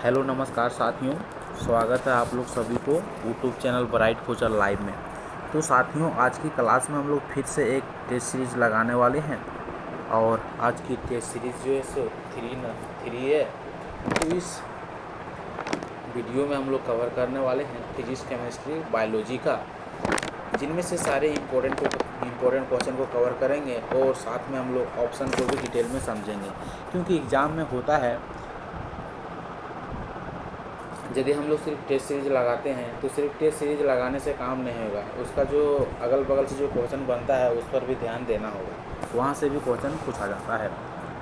Hello नमस्कार साथियों, स्वागत है आप लोग सभी को YouTube channel bright future live में। तो साथियों, आज की क्लास में हम लोग फिर से एक टेस्ट सीरीज़ लगाने वाले हैं और आज की टेस्ट सीरीज़ जो है सो थ्री है। तो इस वीडियो में हम लोग कवर करने वाले हैं फिजिक्स, केमिस्ट्री, बायोलॉजी का, जिनमें से सारे इम्पोर्टेंट क्वेश्चन को कवर करेंगे और साथ में हम लोग ऑप्शन को भी डिटेल में समझेंगे, क्योंकि एग्ज़ाम में होता है यदि हम लोग सिर्फ टेस्ट सीरीज लगाते हैं तो सिर्फ टेस्ट सीरीज लगाने से काम नहीं होगा, उसका जो अगल बगल से जो क्वेश्चन बनता है उस पर भी ध्यान देना होगा, वहाँ से भी क्वेश्चन पूछा जाता है।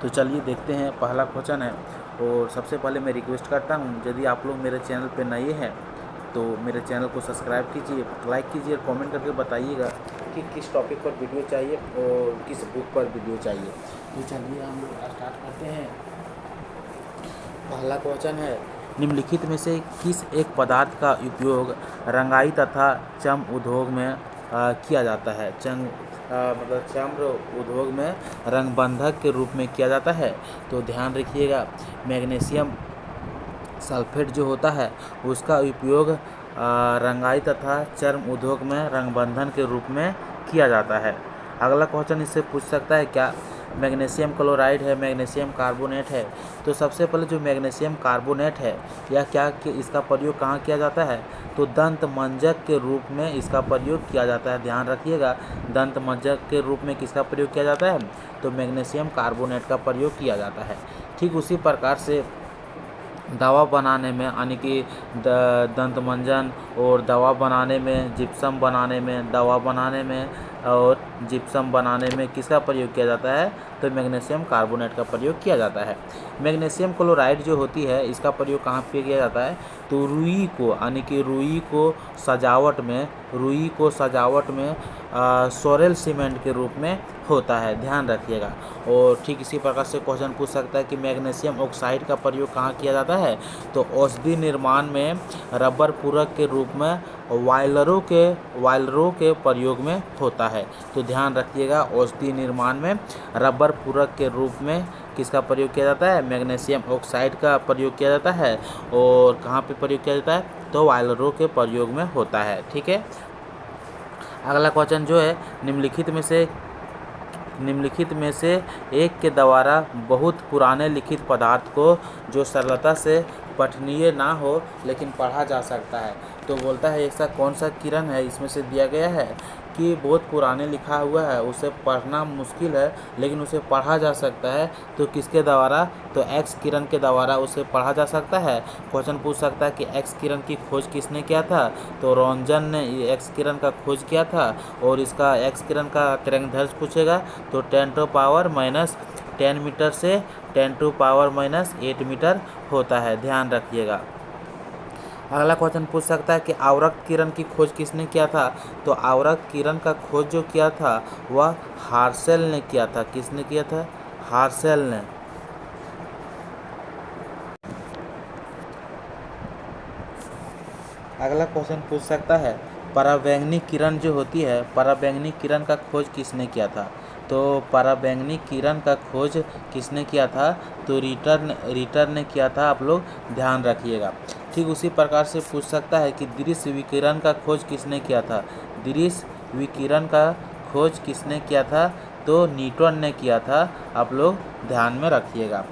तो चलिए देखते हैं, पहला क्वेश्चन है। और सबसे पहले मैं रिक्वेस्ट करता हूँ, यदि आप लोग मेरे चैनल पर नए हैं तो मेरे चैनल को सब्सक्राइब कीजिए, लाइक कीजिए, कमेंट करके बताइएगा कि किस टॉपिक पर वीडियो चाहिए और किस बुक पर वीडियो चाहिए। तो चलिए हम लोग स्टार्ट करते हैं। पहला क्वेश्चन है, निम्नलिखित में से किस एक पदार्थ का उपयोग रंगाई तथा चर्म उद्योग में किया जाता है? चर्म उद्योग में रंगबंधक के रूप में किया जाता है। तो ध्यान रखिएगा, मैग्नीशियम सल्फेट जो होता है उसका उपयोग रंगाई तथा चर्म उद्योग में रंगबंधन के रूप में किया जाता है। अगला क्वेश्चन इससे पूछ सकता है क्या मैग्नीशियम क्लोराइड है, मैग्नीशियम कार्बोनेट है? तो सबसे पहले जो मैग्नीशियम कार्बोनेट है यह क्या कि इसका प्रयोग कहाँ किया जाता है? तो दंत मंजक के रूप में इसका प्रयोग किया जाता है। ध्यान रखिएगा, दंत मंजक के रूप में किसका प्रयोग किया जाता है? तो मैग्नीशियम कार्बोनेट का प्रयोग किया जाता है। ठीक उसी प्रकार से दवा बनाने में, यानी कि दंत मंजन और दवा बनाने में, जिप्सम बनाने में, दवा बनाने में और जिप्सम बनाने में किसका प्रयोग किया जाता है? तो मैग्नीशियम कार्बोनेट का प्रयोग किया जाता है। मैग्नीशियम क्लोराइड जो होती है इसका प्रयोग कहाँ पे किया जाता है? तो रुई को, यानी कि रुई को सजावट में सोरेल सीमेंट के रूप में होता है। ध्यान रखिएगा। और ठीक इसी प्रकार से क्वेश्चन पूछ सकता है कि मैग्नीशियम ऑक्साइड का प्रयोग कहाँ किया जाता है? तो औषधि निर्माण में रबर पूरक के रूप में वायलरों के प्रयोग में होता है। तो ध्यान रखिएगा, औषधि निर्माण में रबर पूरक के रूप में किसका प्रयोग किया जाता है? मैग्नीशियम ऑक्साइड का प्रयोग किया जाता है। और कहाँ पे प्रयोग किया जाता है? तो वायलरों के प्रयोग में होता है। ठीक है। अगला क्वेश्चन जो है, निम्नलिखित में से एक के द्वारा बहुत पुराने लिखित पदार्थ को जो सरलता से पठनीय ना हो लेकिन पढ़ा जा सकता है। तो बोलता है ऐसा कौन सा किरण है, इसमें से दिया गया है कि बहुत पुराने लिखा हुआ है, उसे पढ़ना मुश्किल है लेकिन उसे पढ़ा जा सकता है। तो किसके द्वारा? तो एक्स किरण के द्वारा उसे पढ़ा जा सकता है। क्वेश्चन पूछ सकता है कि एक्स किरण की खोज किसने किया था? तो रॉन्जन ने एक्स किरण का खोज किया था। और इसका एक्स किरण का तरंगदैर्घ्य पूछेगा तो 10⁻⁻10 मीटर से 10⁻⁻8 मीटर होता है। ध्यान रखिएगा। अगला क्वेश्चन पूछ सकता है कि आवरक किरण की खोज किसने किया था? तो आवरक किरण का खोज जो किया था वह हार्सेल ने किया था। किसने किया था? हार्सेल ने। अगला क्वेश्चन पूछ सकता है पराबैंगनी किरण जो होती है, पराबैंगनी किरण का खोज किसने किया था? तो पराबैंगनी किरण का खोज किसने किया था? तो रीटर ने किया था। आप लोग ध्यान रखिएगा। ठीक उसी प्रकार से पूछ सकता है कि दृश्य विकिरण का खोज किसने किया था? दृश्य विकिरण का खोज किसने किया था? तो न्यूटन ने किया था। आप लोग ध्यान में रखिएगा।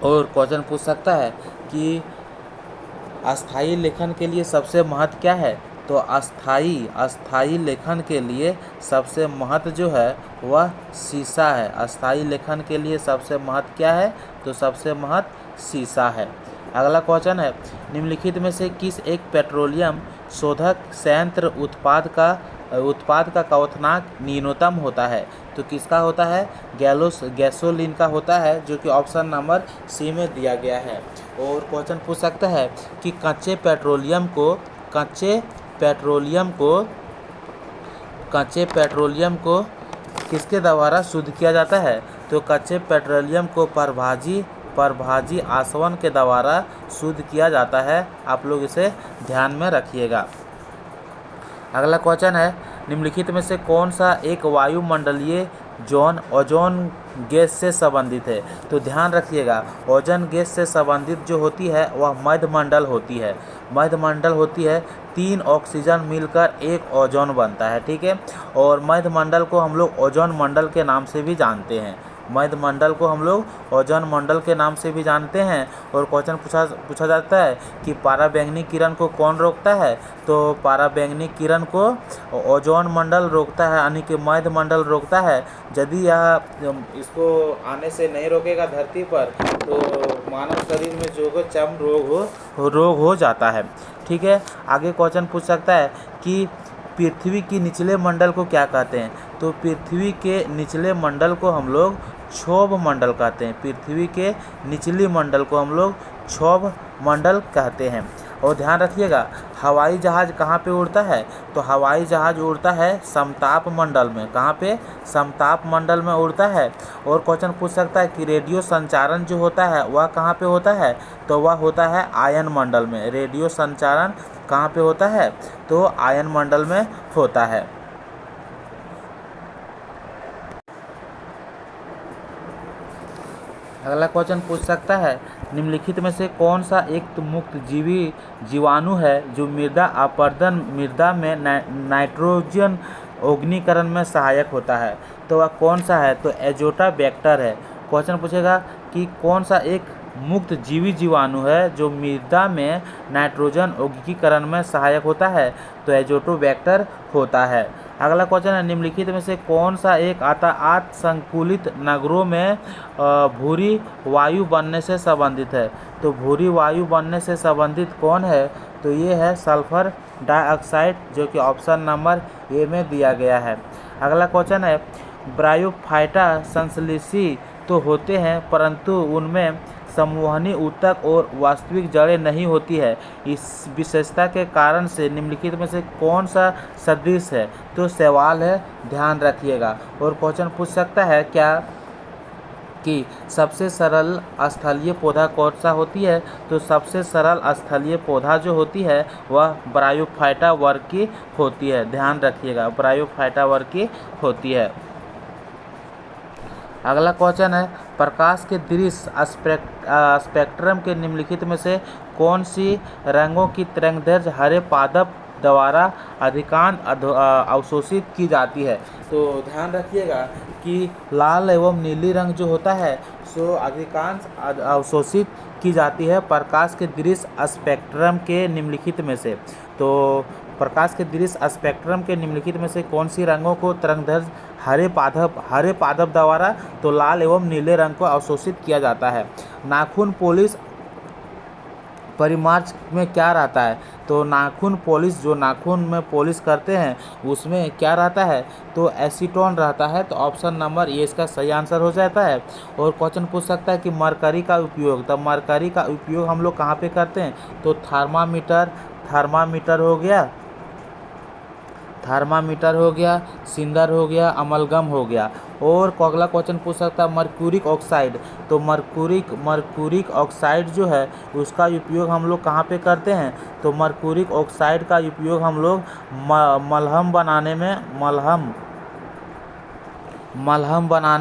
और क्वेश्चन पूछ सकता है कि अस्थायी लेखन के लिए सबसे महत्व क्या है? तो अस्थायी लेखन के लिए सबसे महत्व जो है वह शीशा है। अस्थायी लेखन के लिए सबसे महत्व क्या है? तो सबसे महत्व शीशा है। अगला क्वेश्चन है, निम्नलिखित में से किस एक पेट्रोलियम शोधक संयंत्र उत्पाद का क्वथनांक न्यूनतम होता है? तो किसका होता है? गैसोलीन का होता है, जो कि ऑप्शन नंबर सी में दिया गया है। और क्वेश्चन पूछ सकता है कि कच्चे पेट्रोलियम को किसके द्वारा शुद्ध किया जाता है? तो कच्चे पेट्रोलियम को परभाजी आसवन के द्वारा शुद्ध किया जाता है। आप लोग इसे ध्यान में रखिएगा। अगला क्वेश्चन है, निम्नलिखित में से कौन सा एक वायुमंडलीय जोन ओजोन गैस से संबंधित है। तो ध्यान रखिएगा, ओजोन गैस से संबंधित जो होती है वह मध्यमंडल होती है। मध्यमंडल होती है, 3 ऑक्सीजन मिलकर एक ओजोन बनता है, ठीक है। और मध्यमंडल को हम लोग ओजोन मंडल के नाम से भी जानते हैं। मध्यमंडल को हम लोग ओजोन मंडल के नाम से भी जानते हैं। और क्वेश्चन पूछा जाता है कि पराबैंगनी किरण को कौन रोकता है, तो पराबैंगनी किरण को ओजोन मंडल रोकता है, यानी कि मध्यमंडल रोकता है। यदि यह इसको आने से नहीं रोकेगा धरती पर तो मानव शरीर में जो हो चर्म रोग हो जाता है, ठीक है। आगे क्वेश्चन पूछ सकता है कि पृथ्वी की निचले मंडल को क्या कहते हैं, तो पृथ्वी के निचले मंडल को हम लोग क्षोभ मंडल कहते हैं। पृथ्वी के निचली मंडल को हम लोग क्षोभ मंडल कहते हैं। और ध्यान रखिएगा, हवाई जहाज़ कहाँ पे उड़ता है, तो हवाई जहाज़ उड़ता है समताप मंडल में। कहाँ पे, समताप मंडल में उड़ता है। और क्वेश्चन पूछ सकता है कि रेडियो संचारण जो होता है वह कहाँ पे होता है, तो वह होता है आयन मंडल में। रेडियो संचारण कहाँ पे होता है, तो आयन मंडल में होता है। अगला क्वेश्चन पूछ सकता है, निम्नलिखित में से कौन सा एक मुक्त जीवाणु है जो मृदा अपरदन मृदा में नाइट्रोजन ओगनीकरण में सहायक होता है, तो वह कौन सा है, तो एजोटाबैक्टर है। क्वेश्चन पूछेगा कि कौन सा एक मुक्त जीवाणु है जो मृदा में नाइट्रोजन ओगनीकरण में सहायक होता है, तो एजोटोबैक्टर होता है। अगला क्वेश्चन है, निम्नलिखित में से कौन सा एक यातायात संकुलित नगरों में भूरी वायु बनने से संबंधित है, तो भूरी वायु बनने से संबंधित कौन है, तो ये है सल्फर डाइऑक्साइड, जो कि ऑप्शन नंबर ए में दिया गया है। अगला क्वेश्चन है, ब्रायोफाइटा संश्लेषी तो होते हैं परंतु उनमें संवहनी ऊतक और वास्तविक जड़ें नहीं होती है। इस विशेषता के कारण से निम्नलिखित में से कौन सा सदृश है, तो सवाल है, ध्यान रखिएगा। और क्वेश्चन पूछ सकता है क्या कि सबसे सरल स्थलीय पौधा कौन सा होती है, तो सबसे सरल स्थलीय पौधा जो होती है वह ब्रायोफाइटा वर्ग की होती है। ध्यान रखिएगा, ब्रायोफाइटा वर्ग की होती है। अगला क्वेश्चन है, प्रकाश के दृश्य स्पेक्ट्रम के निम्नलिखित में से कौन सी रंगों की तरंगदैर्घ्य हरे पादप द्वारा अधिकांश अवशोषित की जाती है, तो ध्यान रखिएगा कि लाल एवं नीली रंग जो होता है सो अधिकांश अवशोषित की जाती है प्रकाश के दृश्य स्पेक्ट्रम के निम्नलिखित में से। तो प्रकाश के दृश्य स्पेक्ट्रम के निम्नलिखित में से कौन सी रंगों को तरंगदैर्घ्य हरे पादप द्वारा, तो लाल एवं नीले रंग को अवशोषित किया जाता है। नाखून पॉलिश परिमार्ज में क्या रहता है, तो नाखून पॉलिश जो नाखून में पॉलिश करते हैं उसमें क्या रहता है, तो एसीटोन रहता है। तो ऑप्शन नंबर ये इसका सही आंसर हो जाता है। और क्वेश्चन पूछ सकता है कि मरकरी का उपयोग, तो मरकरी का उपयोग हम लोग कहाँ पे करते हैं, तो थर्मामीटर हो गया, सिंदर हो गया, अमलगम हो गया। और अगला क्वेश्चन पूछ सकता है मर्क्यूरिक ऑक्साइड, तो मर्क्यूरिक ऑक्साइड जो है उसका उपयोग हम लोग कहाँ पे करते हैं, तो मर्क्यूरिक ऑक्साइड का उपयोग हम लोग मलहम बनाने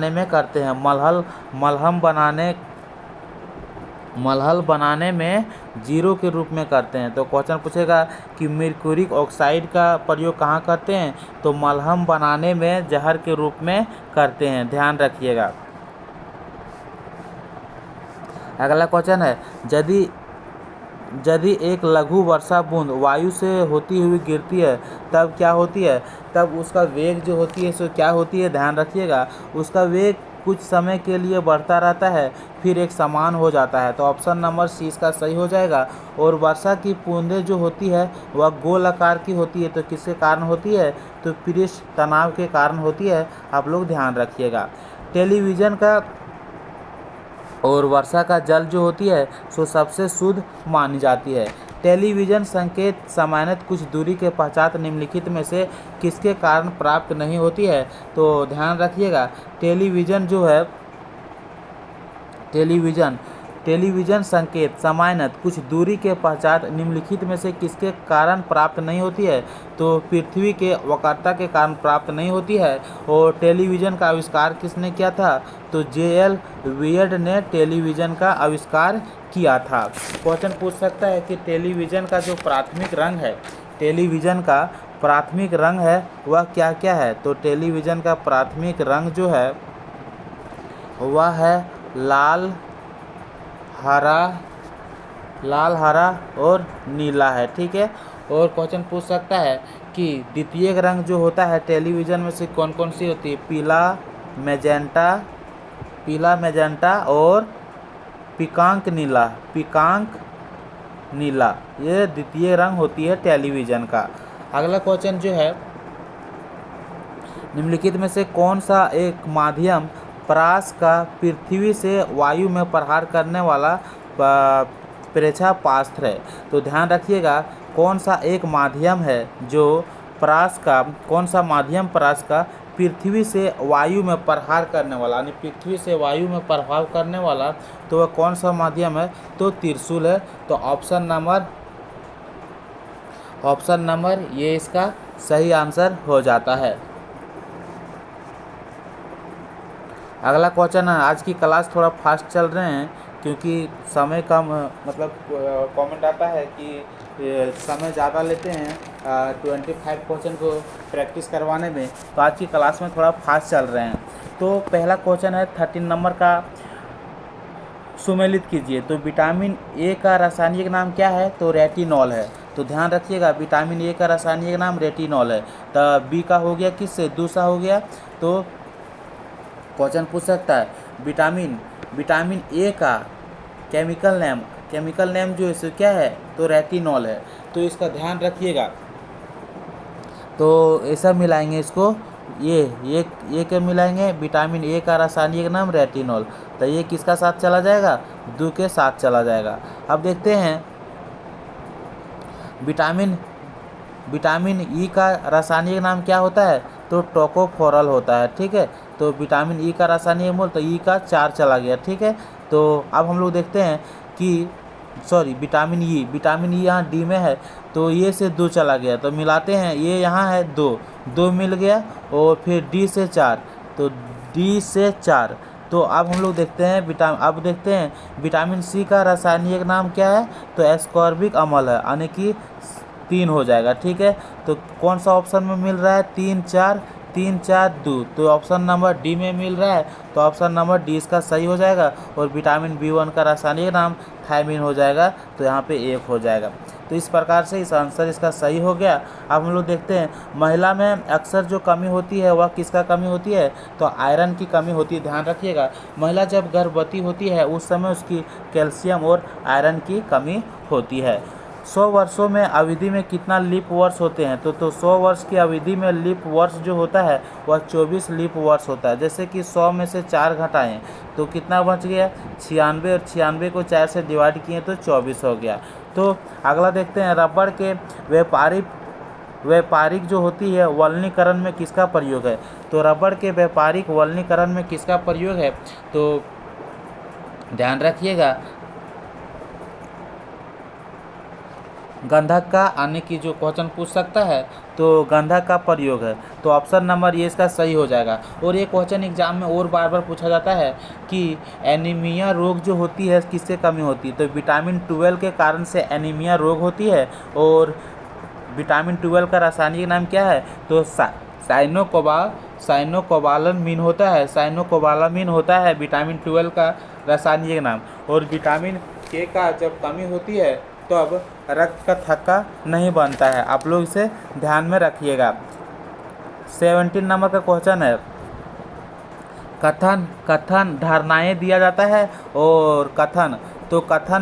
में करते हैं। मलहल बनाने में जीरो के रूप में करते हैं। तो क्वेश्चन पूछेगा कि मर्क्यूरिक ऑक्साइड का प्रयोग कहाँ करते हैं, तो मलहम बनाने में जहर के रूप में करते हैं। ध्यान रखिएगा। अगला क्वेश्चन है, यदि एक लघु वर्षा बूंद वायु से होती हुई गिरती है तब क्या होती है, तब उसका वेग जो होती है सो क्या होती है, ध्यान रखिएगा। उसका वेग कुछ समय के लिए बढ़ता रहता है फिर एक समान हो जाता है। तो ऑप्शन नंबर सी इसका सही हो जाएगा। और वर्षा की बूंदें जो होती है वह गोल आकार की होती है, तो किसके कारण होती है, तो पृष्ठ तनाव के कारण होती है। आप लोग ध्यान रखिएगा। टेलीविज़न का और वर्षा का जल जो होती है सो सबसे शुद्ध मानी जाती है। टेलीविज़न संकेत सामान्यतः कुछ दूरी के पश्चात निम्नलिखित में से किसके कारण प्राप्त नहीं होती है, तो ध्यान रखिएगा। टेलीविजन संकेत समानत कुछ दूरी के पश्चात निम्नलिखित में से किसके कारण प्राप्त नहीं होती है? तो पृथ्वी के वक्रता के कारण प्राप्त नहीं होती है। और टेलीविज़न का आविष्कार किसने किया था? तो जे.एल. वियर्ड ने टेलीविज़न का आविष्कार किया था। क्वेश्चन पूछ सकता है कि टेलीविज़न का जो प्राथमिक रंग है, टेलीविज़न का प्राथमिक रंग है वह क्या क्या है? तो टेलीविज़न का प्राथमिक रंग जो है वह है लाल, हरा और नीला है, ठीक है। और क्वेश्चन पूछ सकता है कि द्वितीयक रंग जो होता है टेलीविज़न में से कौन कौन सी होती है? पीला मैजेंटा और पिकांक नीला, ये द्वितीय रंग होती है टेलीविज़न का। अगला क्वेश्चन जो है, निम्नलिखित में से कौन सा एक माध्यम परास का पृथ्वी से वायु में प्रहार करने वाला प्रेक्षापास्त्र है? तो ध्यान रखिएगा, कौन सा एक माध्यम है जो कौन सा माध्यम परास का पृथ्वी से वायु में प्रहार करने वाला, यानी पृथ्वी से वायु में प्रभाव करने वाला, तो वह कौन सा माध्यम है? तो त्रिशूल है। तो ऑप्शन नंबर ये इसका सही आंसर हो जाता है। अगला क्वेश्चन है, आज की क्लास थोड़ा फास्ट चल रहे हैं क्योंकि समय कम, मतलब कमेंट आता है कि समय ज़्यादा लेते हैं 25 क्वेश्चन को प्रैक्टिस करवाने में, तो आज की क्लास में थोड़ा फास्ट चल रहे हैं। तो पहला क्वेश्चन है 13 नंबर का, सुमेलित कीजिए। तो विटामिन ए का रासायनिक नाम क्या है? तो रेटिनॉल है। तो ध्यान रखिएगा, विटामिन ए का रासायनिक नाम रेटिनॉल है। तो बी का हो गया किससे? दूसरा हो गया। तो क्वेश्चन पूछ सकता है विटामिन ए का केमिकल नेम जो है क्या है? तो रेटिनॉल है। तो इसका ध्यान रखिएगा। तो ऐसा मिलाएंगे इसको, ये क्या मिलाएंगे? विटामिन ए का रासायनिक नाम रेटिनॉल। तो ये किसका साथ चला जाएगा? दो के साथ चला जाएगा। अब देखते हैं विटामिन ई का रासायनिक नाम क्या होता है? तो टोकोफेरॉल होता है, ठीक है। तो विटामिन ई का रासायनिक मूल, तो ई का 4 चला गया, ठीक है। तो अब हम लोग देखते हैं कि विटामिन ई यहाँ डी में है, तो ये से 2 चला गया, तो मिलाते हैं, ये यहाँ है 2 मिल गया, और फिर डी से 4, तो डी से 4। तो अब हम लोग देखते हैं विटामिन सी का रासायनिक नाम क्या है? तो एस्कॉर्बिक अम्ल है, यानी कि 3 हो जाएगा, ठीक है। तो कौन सा ऑप्शन में मिल रहा है? 3 4 2, तो ऑप्शन नंबर डी में मिल रहा है। तो ऑप्शन नंबर डी इसका सही हो जाएगा। और विटामिन बी1 का रासायनिक नाम थायमिन हो जाएगा, तो यहाँ पे 1 हो जाएगा। तो इस प्रकार से इस आंसर इसका सही हो गया। अब हम लोग देखते हैं, महिला में अक्सर जो कमी होती है वह किसका कमी होती है? तो आयरन की कमी होती है। ध्यान रखिएगा, महिला जब गर्भवती होती है उस समय उसकी कैल्शियम और आयरन की कमी होती है। 100 वर्षों में अवधि में कितना लीप वर्ष होते हैं? तो 100 वर्ष की अवधि में लीप वर्ष जो होता है वह 24 लीप वर्ष होता है। जैसे कि 100 में से 4 घटाएं तो कितना बच गया? 96, और 96 को 4 से डिवाइड किए तो 24 हो गया। तो अगला देखते हैं, रबड़ के व्यापारिक जो होती है वल्नीकरण में किसका प्रयोग है? तो रबड़ के व्यापारिक वल्नीकरण में किसका प्रयोग है? तो ध्यान रखिएगा, गंधक का, आने की जो क्वेश्चन पूछ सकता है तो गंधक का प्रयोग है। तो ऑप्शन नंबर ये इसका सही हो जाएगा। और ये क्वेश्चन एग्जाम में और बार बार पूछा जाता है कि एनीमिया रोग जो होती है किससे कमी होती है? तो विटामिन 12 के कारण से एनीमिया रोग होती है। और विटामिन 12 का रासायनिक नाम क्या है? तो साइनोकोबालामीन होता है विटामिन 12 का रासायनिक नाम। और विटामिन के का जब कमी होती है तो अब रक्त का थक्का नहीं बनता है। आप लोग इसे ध्यान में रखिएगा। 17 नंबर का क्वेश्चन है, कथन धारणाएं दिया जाता है और कथन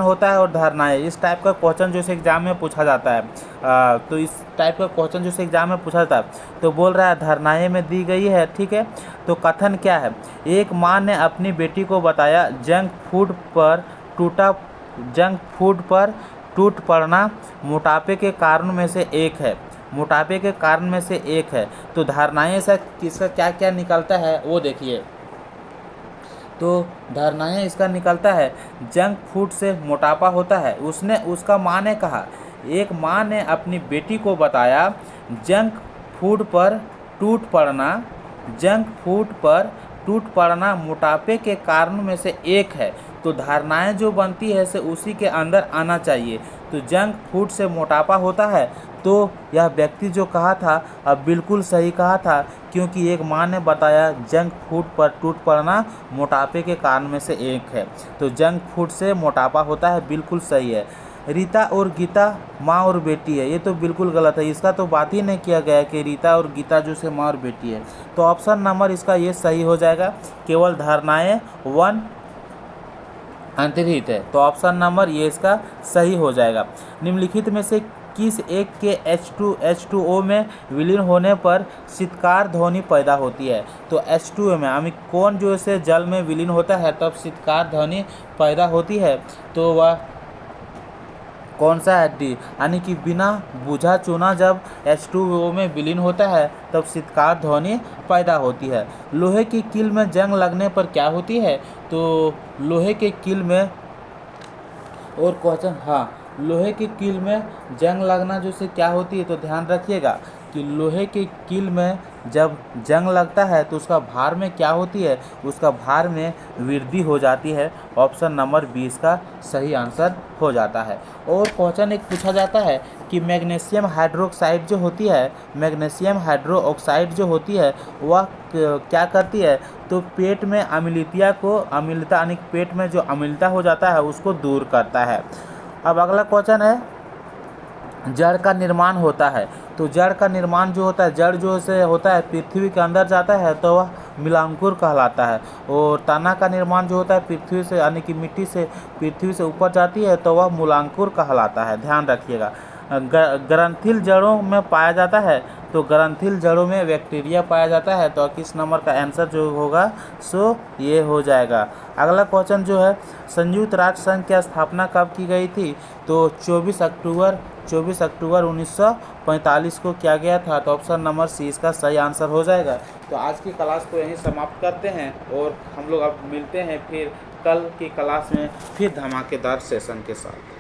होता है और धारणाएं, इस टाइप का क्वेश्चन जो एग्जाम में पूछा जाता है। तो इस टाइप का क्वेश्चन जो एग्जाम में पूछा जाता है, तो बोल रहा है धारणाएं में दी गई है, ठीक है। तो कथन क्या है? एक माँ ने अपनी बेटी को बताया जंक फूड पर टूट पड़ना मोटापे के कारण में से एक है। तो धारणाएं से किसका क्या क्या निकलता है वो देखिए। तो धारणाएँ इसका निकलता है, जंक फूड से मोटापा होता है। उसका माँ ने कहा, एक माँ ने अपनी बेटी को बताया, जंक फूड पर टूट पड़ना जंक फूड पर टूट पड़ना मोटापे के कारणों में से एक है। तो धारणाएँ जो बनती है से उसी के अंदर आना चाहिए। तो जंक फूड से मोटापा होता है, तो यह व्यक्ति जो कहा था अब बिल्कुल सही कहा था, क्योंकि एक माँ ने बताया जंक फूड पर टूट पड़ना मोटापे के कारण में से एक है। तो जंक फूड से मोटापा होता है, बिल्कुल सही है। रीता और गीता माँ और बेटी है, ये तो बिल्कुल गलत है। इसका तो बात ही नहीं किया गया है कि रीता और गीता जो से माँ और बेटी है। तो ऑप्शन नंबर इसका ये सही हो जाएगा। केवल धारणाएँ 1 अंतर्निहित है, तो ऑप्शन नंबर ये इसका सही हो जाएगा। निम्नलिखित में से किस एक के H2O में विलीन होने पर शीतकार ध्वनि पैदा होती है? तो H2O में कौन जो से जल में विलीन होता है तब शीतकार ध्वनि पैदा होती है? तो वह कौन सा है? डी, यानी कि बिना बुझा चूना जब H2O में विलीन होता है तब शीतकार ध्वनि पैदा होती है। लोहे की कील में जंग लगने पर क्या होती है? तो लोहे के कील में और क्वेश्चन, हाँ, लोहे की कील में जंग लगना जो से क्या होती है? तो ध्यान रखिएगा कि लोहे के कील में जब जंग लगता है तो उसका भार में क्या होती है? उसका भार में वृद्धि हो जाती है। ऑप्शन नंबर 20 का सही आंसर हो जाता है। और क्वेश्चन एक पूछा जाता है कि मैग्नीशियम हाइड्रोक्साइड जो होती है, मैग्नीशियम हाइड्रोक्साइड जो होती है वह क्या करती है? तो पेट में अम्लता यानी पेट में जो अम्लता हो जाता है उसको दूर करता है। अब अगला क्वेश्चन है, जड़ का निर्माण होता है। तो जड़ का निर्माण जो होता है, जड़ जो से होता है पृथ्वी के अंदर जाता है तो वह मिलांकुर कहलाता है। और तना का निर्माण जो होता है पृथ्वी से यानी कि मिट्टी से पृथ्वी से ऊपर जाती है तो वह मूलांकुर कहलाता है। ध्यान रखिएगा। ग्रंथिल जड़ों में पाया जाता है, तो ग्रंथिल जड़ों में बैक्टीरिया पाया जाता है। तो किस नंबर का आंसर जो होगा सो ये हो जाएगा। अगला क्वेश्चन जो है, संयुक्त राष्ट्र संघ की स्थापना कब की गई थी? तो 24 अक्टूबर 1945 को किया गया था। तो ऑप्शन नंबर सी इसका सही आंसर हो जाएगा। तो आज की क्लास को यहीं समाप्त करते हैं और हम लोग अब मिलते हैं फिर कल की क्लास में फिर धमाकेदार सेशन के साथ।